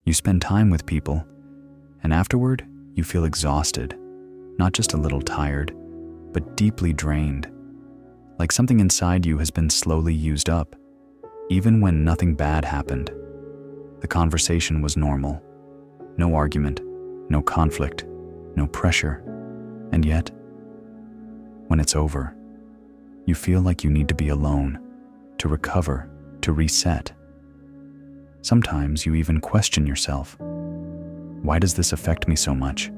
You spend time with people, and afterward, you feel exhausted, not just a little tired, but deeply drained, like something inside you has been slowly used up. Even when nothing bad happened, the conversation was normal. No argument, no conflict, no pressure. And yet, when it's over, you feel like you need to be alone, to recover, to reset. Sometimes you even question yourself. Why does this affect me so much?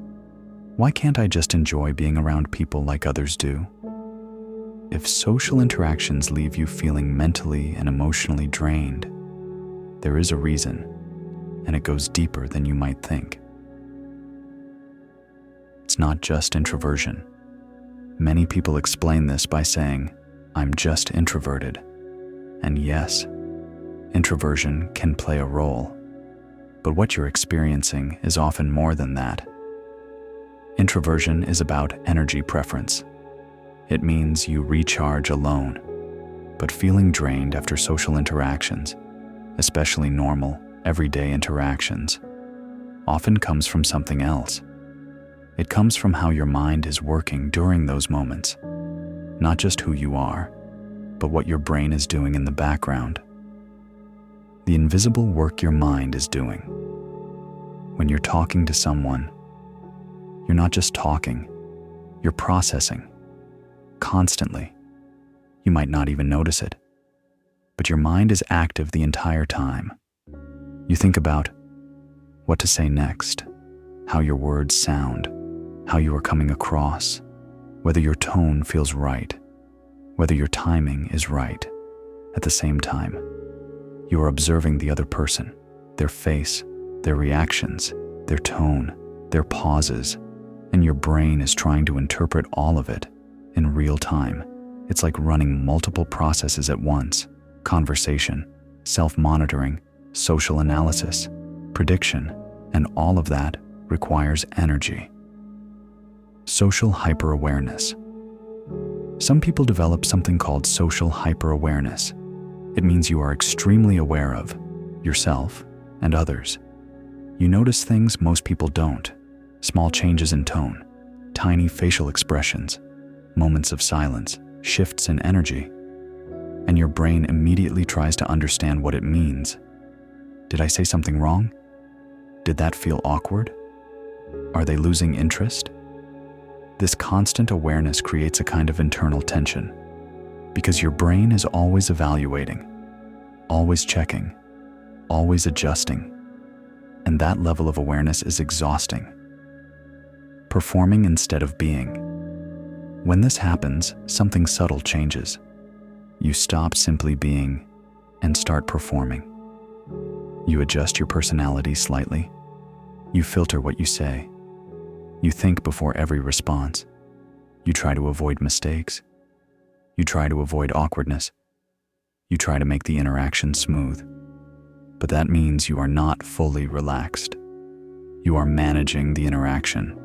Why can't I just enjoy being around people like others do? If social interactions leave you feeling mentally and emotionally drained, there is a reason, and it goes deeper than you might think. It's not just introversion. Many people explain this by saying, "I'm just introverted." And yes, introversion can play a role, but what you're experiencing is often more than that. Introversion is about energy preference. It means you recharge alone, but feeling drained after social interactions, especially normal, everyday interactions, often comes from something else. It comes from how your mind is working during those moments, not just who you are, but what your brain is doing in the background. The invisible work your mind is doing. When you're talking to someone, you're not just talking, you're processing. Constantly. You might not even notice it, but your mind is active the entire time. You think about what to say next, how your words sound, how you are coming across, whether your tone feels right, whether your timing is right. At the same time, you are observing the other person, their face, their reactions, their tone, their pauses, and your brain is trying to interpret all of it in real time. It's like running multiple processes at once: conversation, self-monitoring, social analysis, prediction, and all of that requires energy. Social hyperawareness. Some people develop something called social hyperawareness. It means you are extremely aware of yourself and others. You notice things most people don't: small changes in tone, tiny facial expressions, moments of silence, shifts in energy, and your brain immediately tries to understand what it means. Did I say something wrong? Did that feel awkward? Are they losing interest? This constant awareness creates a kind of internal tension, because your brain is always evaluating, always checking, always adjusting, and that level of awareness is exhausting. Performing instead of being. When this happens, something subtle changes. You stop simply being and start performing. You adjust your personality slightly. You filter what you say. You think before every response. You try to avoid mistakes. You try to avoid awkwardness. You try to make the interaction smooth. But that means you are not fully relaxed. You are managing the interaction.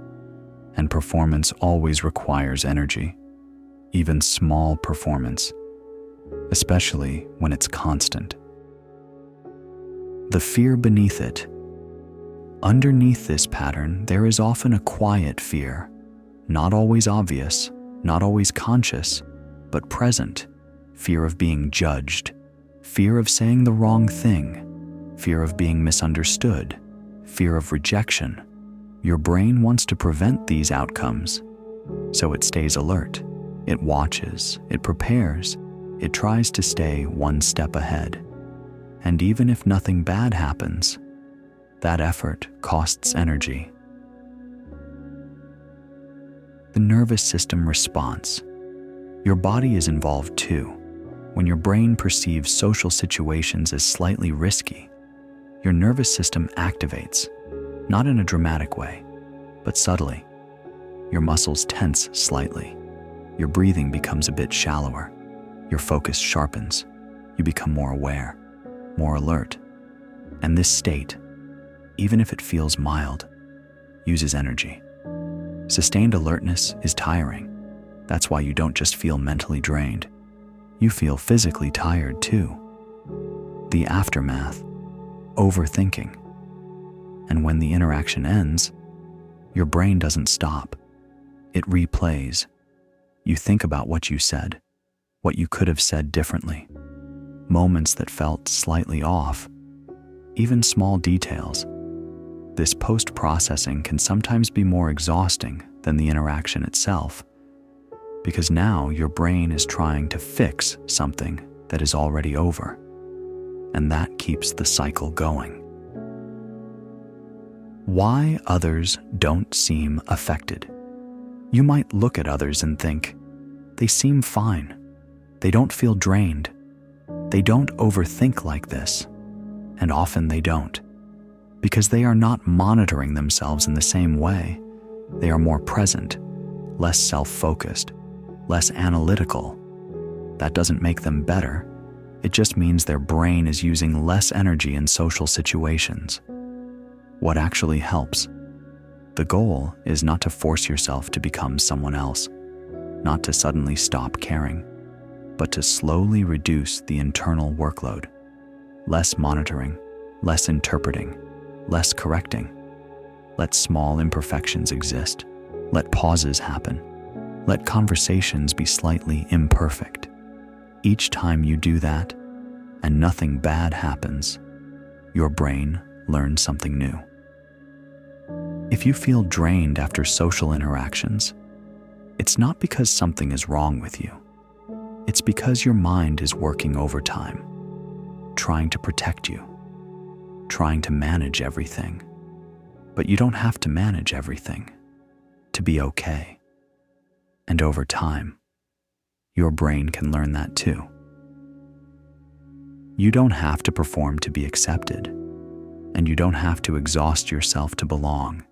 And performance always requires energy, even small performance, especially when it's constant. The fear beneath it. Underneath this pattern, there is often a quiet fear, not always obvious, not always conscious, but present. Fear of being judged, fear of saying the wrong thing, fear of being misunderstood, fear of rejection. Your brain wants to prevent these outcomes, so it stays alert. It watches, it prepares, it tries to stay one step ahead. And even if nothing bad happens, that effort costs energy. The nervous system response. Your body is involved too. When your brain perceives social situations as slightly risky, your nervous system activates. Not in a dramatic way, but subtly. Your muscles tense slightly. Your breathing becomes a bit shallower. Your focus sharpens. You become more aware, more alert. And this state, even if it feels mild, uses energy. Sustained alertness is tiring. That's why you don't just feel mentally drained. You feel physically tired too. The aftermath, overthinking. when the interaction ends, your brain doesn't stop. It replays. You think about what you said, what you could have said differently, moments that felt slightly off, even small details. This post-processing can sometimes be more exhausting than the interaction itself, because now your brain is trying to fix something that is already over, and that keeps the cycle going. Why others don't seem affected. You might look at others and think, they seem fine. They don't feel drained. They don't overthink like this. And often they don't, because they are not monitoring themselves in the same way. They are more present, less self-focused, less analytical. That doesn't make them better. It just means their brain is using less energy in social situations. What actually helps? The goal is not to force yourself to become someone else, not to suddenly stop caring, but to slowly reduce the internal workload. Less monitoring, less interpreting, less correcting. Let small imperfections exist. Let pauses happen. Let conversations be slightly imperfect. Each time you do that, and nothing bad happens, your brain learns something new. If you feel drained after social interactions, it's not because something is wrong with you. It's because your mind is working overtime, trying to protect you, trying to manage everything. But you don't have to manage everything to be okay. And over time, your brain can learn that too. You don't have to perform to be accepted, and you don't have to exhaust yourself to belong.